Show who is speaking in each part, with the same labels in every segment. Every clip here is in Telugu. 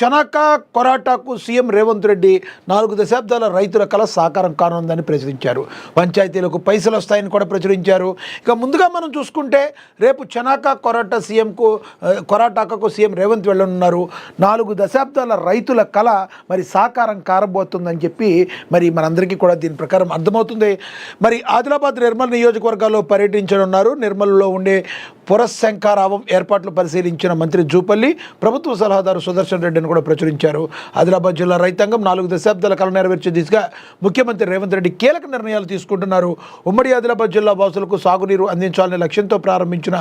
Speaker 1: చనక కొరాటాకు సీఎం రేవంత్ రెడ్డి 4 దశాబ్దాల రైతుల కల సాకారం కానుందని ప్రచురించారు. పంచాయతీలకు పైసలు వస్తాయని కూడా ప్రచురించారు. ఇక ముందుగా మనం చూసుకుంటే రేపు చనక కొరాటాకు సీఎం రేవంత్ వెళ్ళనున్నారు. 4 దశాబ్దాల రైతుల కల మరి సాకారం కారబోతుందని చెప్పి మరి మనందరికీ కూడా దీని ప్రకారం అర్థమవుతుంది. మరి ఆదిలాబాద్ నిర్మల్ నియోజకవర్గాల్లో పర్యటించనున్నారు. నిర్మల్లో ఉండే పురశంఖారావం ఏర్పాట్లు పరిశీలించిన మంత్రి జూపల్లి ప్రభుత్వ సలహాదారు సుదర్శన్ రెడ్డిని కూడా ప్రచురించారు. ఆదిలాబాద్ జిల్లా రైతాంగం 4 దశాబ్దాల కళ నెరవేర్చే దిశగా ముఖ్యమంత్రి రేవంత్ రెడ్డి కీలక నిర్ణయాలు తీసుకుంటున్నారు. ఉమ్మడి ఆదిలాబాద్ జిల్లా వాసులకు సాగునీరు అందించాలనే లక్ష్యంతో ప్రారంభించిన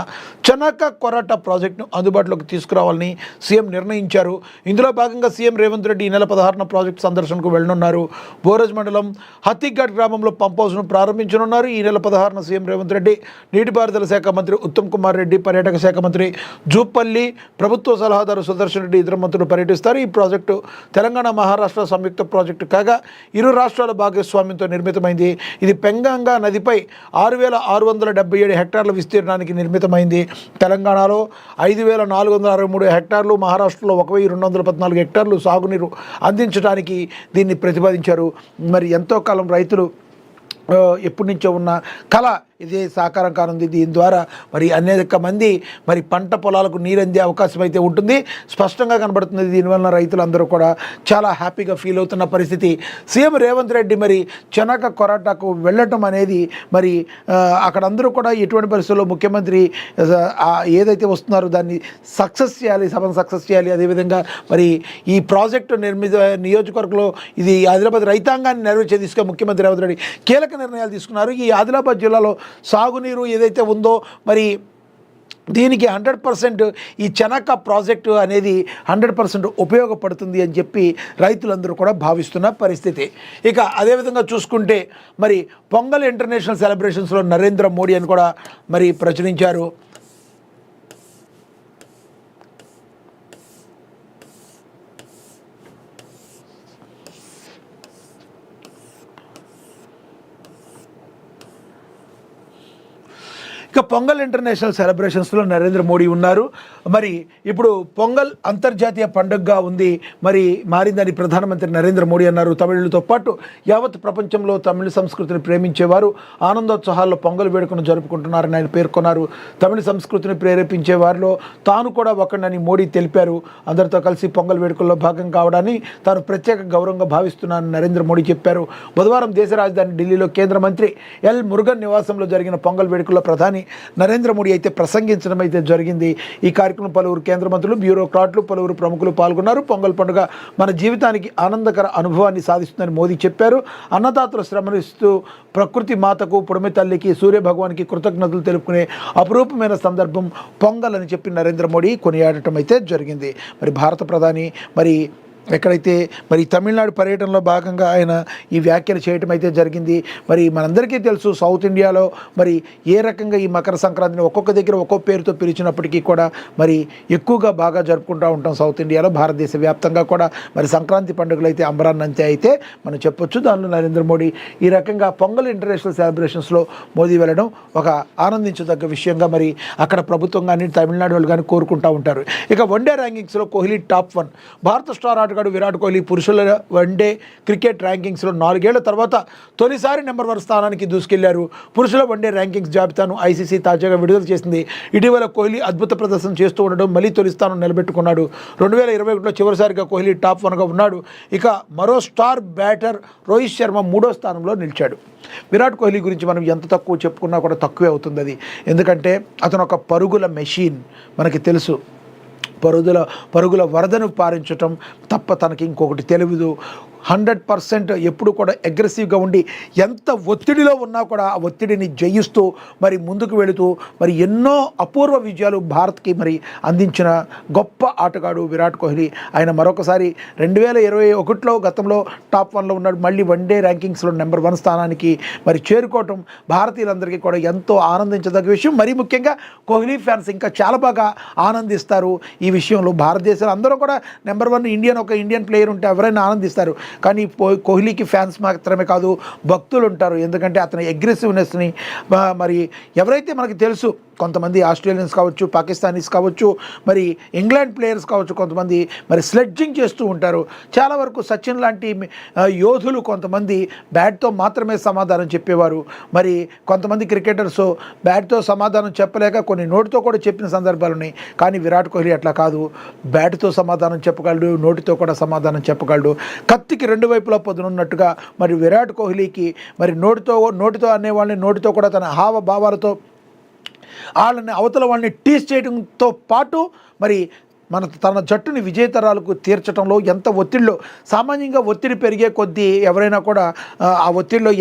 Speaker 1: చనక కొరాటా ప్రాజెక్టును అందుబాటులోకి తీసుకురావాలని సీఎం నిర్ణయించారు. ఇందులో భాగంగా సీఎం రేవంత్ రెడ్డి ఈ నెల 16న ప్రాజెక్టు సందర్శనకు వెళ్లనున్నారు. బోరజ్ మండలం హత్తిఘాట్ గ్రామంలో పంప్ హౌస్ను ప్రారంభించనున్నారు. ఈ నెల 16న సీఎం రేవంత్ రెడ్డి నీటిపారుదల శాఖ మంత్రి ఉత్తమ్ కుమార్ రెడ్డి, పర్యాటక శాఖ మంత్రి జూపల్లి, ప్రభుత్వ సలహాదారు సుదర్శన్ రెడ్డి ఇతర మంత్రులు పర్యటిస్తారు. ఈ ప్రాజెక్టు తెలంగాణ మహారాష్ట్ర సంయుక్త ప్రాజెక్టు కాగా ఇరు రాష్ట్రాల భాగస్వామ్యంతో నిర్మితమైంది. ఇది పెంగాంగా నదిపై 6,677 హెక్టార్ల విస్తీర్ణానికి నిర్మితమైంది. తెలంగాణలో 5,463 హెక్టార్లు, మహారాష్ట్రలో 1,214 హెక్టార్లు సాగునీరు అందించడానికి దీన్ని ప్రతిపాదించారు. మరి ఎంతో కాలం రైతులు ఎప్పటి నుంచో ఉన్న కళ ఇదే సాకారం కానుంది. దీని ద్వారా మరి అనేక మంది మరి పంట పొలాలకు నీరు అందే అవకాశం అయితే ఉంటుంది, స్పష్టంగా కనబడుతుంది. దీనివల్ల రైతులందరూ కూడా చాలా హ్యాపీగా ఫీల్ అవుతున్న పరిస్థితి. సీఎం రేవంత్ రెడ్డి మరి చనక కొరాటాకు వెళ్ళటం అనేది మరి అక్కడ అందరూ కూడా ఎటువంటి పరిస్థితుల్లో ముఖ్యమంత్రి ఏదైతే వస్తున్నారో దాన్ని సక్సెస్ చేయాలి, సభను సక్సెస్ చేయాలి. అదేవిధంగా మరి ఈ ప్రాజెక్టు నియోజకవర్గంలో ఇది ఆదిలాబాద్ రైతాంగాన్ని నెరవేర్చే దిశగా ముఖ్యమంత్రి రేవంత్ రెడ్డి కీలక నిర్ణయాలు తీసుకున్నారు. ఈ ఆదిలాబాద్ జిల్లాలో సాగునీరు ఏదైతే ఉందో మరి దీనికి 100% ఈ చనక ప్రాజెక్టు అనేది 100% ఉపయోగపడుతుంది అని చెప్పి రైతులందరూ కూడా భావిస్తున్న పరిస్థితి. ఇక అదేవిధంగా చూసుకుంటే మరి పొంగల్ ఇంటర్నేషనల్ సెలబ్రేషన్స్లో నరేంద్ర మోడీ అని కూడా మరి ప్రచురించారు. ఇక పొంగల్ ఇంటర్నేషనల్ సెలబ్రేషన్స్లో నరేంద్ర మోడీ ఉన్నారు. మరి ఇప్పుడు పొంగల్ అంతర్జాతీయ పండుగగా ఉంది, మరి మారిందని ప్రధానమంత్రి నరేంద్ర మోడీ అన్నారు. తమిళులతో పాటు యావత్ ప్రపంచంలో తమిళ సంస్కృతిని ప్రేమించేవారు ఆనందోత్సాహాల్లో పొంగల్ వేడుకను జరుపుకుంటున్నారని ఆయన పేర్కొన్నారు. తమిళ సంస్కృతిని ప్రేరేపించే వారిలో తాను కూడా ఒకడని మోడీ తెలిపారు. అందరితో కలిసి పొంగల్ వేడుకల్లో భాగం కావడాన్ని తాను ప్రత్యేక గౌరవంగా భావిస్తున్నానని నరేంద్ర మోడీ చెప్పారు. బుధవారం దేశ రాజధాని ఢిల్లీలో కేంద్ర మంత్రి ఎల్ మురుగన్ నివాసంలో జరిగిన పొంగల్ వేడుకల్లో ప్రధాని నరేంద్ర మోడీ అయితే ప్రసంగించడం అయితే జరిగింది. ఈ కార్యక్రమం పలువురు కేంద్ర మంత్రులు, బ్యూరోక్రాట్లు, పలువురు ప్రముఖులు పాల్గొన్నారు. పొంగల్ పండుగ మన జీవితానికి ఆనందకర అనుభవాన్ని సాధిస్తుందని మోదీ చెప్పారు. అన్నదాతలు శ్రమనిస్తూ ప్రకృతి మాతకు, పుడమి తల్లికి, సూర్య భగవానికి కృతజ్ఞతలు తెలుపుకునే అపురూపమైన సందర్భం పొంగల్ అని చెప్పి నరేంద్ర మోడీ కొనియాడటం అయితే జరిగింది. మరి భారత ప్రధాని మరి ఎక్కడైతే మరి తమిళనాడు పర్యటనలో భాగంగా ఆయన ఈ వ్యాఖ్యలు చేయటం అయితే జరిగింది. మరి మనందరికీ తెలుసు సౌత్ ఇండియాలో మరి ఏ రకంగా ఈ మకర సంక్రాంతిని ఒక్కొక్క దగ్గర ఒక్కొక్క పేరుతో పిలిచినప్పటికీ కూడా మరి ఎక్కువగా బాగా జరుపుకుంటూ ఉంటాం సౌత్ ఇండియాలో. భారతదేశ వ్యాప్తంగా కూడా మరి సంక్రాంతి పండుగలు అయితే అంబరాన్నంతే అయితే మనం చెప్పొచ్చు. దానిలో నరేంద్ర మోడీ ఈ రకంగా పొంగల్ ఇంటర్నేషనల్ సెలబ్రేషన్స్లో మోదీ వెళ్ళడం ఒక ఆనందించదగ్గ విషయంగా మరి అక్కడ ప్రభుత్వం కానీ తమిళనాడు వాళ్ళు కానీ కోరుకుంటూ ఉంటారు. ఇక వన్డే ర్యాంకింగ్స్లో కోహ్లీ టాప్ 1. భారత స్టార్ ఆటగాడు విరాట్ కోహ్లీ పురుషుల వన్డే క్రికెట్ ర్యాంకింగ్స్లో 4 ఏళ్ల తర్వాత తొలిసారి నెంబర్ 1 స్థానానికి దూసుకెళ్లారు. పురుషుల వన్డే ర్యాంకింగ్స్ జాబితాను ఐసీసీ తాజాగా విడుదల చేసింది. ఇటీవల కోహ్లీ అద్భుత ప్రదర్శన చేస్తూ ఉండడం మళ్ళీ తొలి స్థానం నిలబెట్టుకున్నాడు. 2021లో చివరిసారిగా కోహ్లీ టాప్ 1గా ఉన్నాడు. ఇక మరో స్టార్ బ్యాటర్ రోహిత్ శర్మ 3వ స్థానంలో నిలిచాడు. విరాట్ కోహ్లీ గురించి మనం ఎంత తక్కువ చెప్పుకున్నా కూడా తక్కువే అవుతుంది అది. ఎందుకంటే అతను ఒక పరుగుల మెషిన్, మనకి తెలుసు. పరుగుల వరదను పారించటం తప్ప తనకి ఇంకొకటి తెలియదు. 100% ఎప్పుడు కూడా అగ్రెసివ్గా ఉండి ఎంత ఒత్తిడిలో ఉన్నా కూడా ఆ ఒత్తిడిని జయిస్తూ మరి ముందుకు వెళుతూ మరి ఎన్నో అపూర్వ విజయాలు భారత్కి మరి అందించిన గొప్ప ఆటగాడు విరాట్ కోహ్లీ. ఆయన మరొకసారి 2021లో గతంలో టాప్ 1లో ఉన్నాడు. మళ్ళీ వన్డే ర్యాంకింగ్స్లో నెంబర్ 1 స్థానానికి మరి చేరుకోవటం భారతీయులందరికీ కూడా ఎంతో ఆనందించదగ్గ విషయం. మరీ ముఖ్యంగా కోహ్లీ ఫ్యాన్స్ ఇంకా చాలా బాగా ఆనందిస్తారు ఈ విషయంలో. భారతదేశంలో అందరూ కూడా నెంబర్ 1 ఒక ఇండియన్ ప్లేయర్ ఉంటే ఎవరైనా ఆనందిస్తారు. కానీ కోహ్లీకి ఫ్యాన్స్ మాత్రమే కాదు, భక్తులు ఉంటారు. ఎందుకంటే అతని అగ్రెసివ్నెస్ని మరి ఎవరైతే మనకు తెలుసు కొంతమంది ఆస్ట్రేలియన్స్ కావచ్చు, పాకిస్తానీస్ కావచ్చు, మరి ఇంగ్లాండ్ ప్లేయర్స్ కావచ్చు, కొంతమంది మరి స్లెడ్జింగ్ చేస్తూ ఉంటారు. చాలా వరకు సచిన్ లాంటి యోధులు కొంతమంది బ్యాట్తో మాత్రమే సమాధానం చెప్పేవారు. మరి కొంతమంది క్రికెటర్స్ బ్యాట్తో సమాధానం చెప్పలేక కొన్ని నోటితో కూడా చెప్పిన సందర్భాలు ఉన్నాయి. కానీ విరాట్ కోహ్లీ అట్లా కాదు, బ్యాట్తో సమాధానం చెప్పగలడు, నోటితో కూడా సమాధానం చెప్పగలడు. కత్తికి రెండు వైపులా పొదునున్నట్టుగా మరి విరాట్ కోహ్లీకి మరి నోటితో అనేవాళ్ళని నోటితో కూడా తన హావభావాలతో వాళ్ళని అవతల వాళ్ళని టీస్ చేయడంతో పాటు మరి తన జట్టుని విజేతరాలకు తీర్చడంలో ఎంత ఒత్తిడిలో, సామాన్యంగా ఒత్తిడి పెరిగే కొద్దీ ఎవరైనా కూడా ఆ ఒత్తిడిలో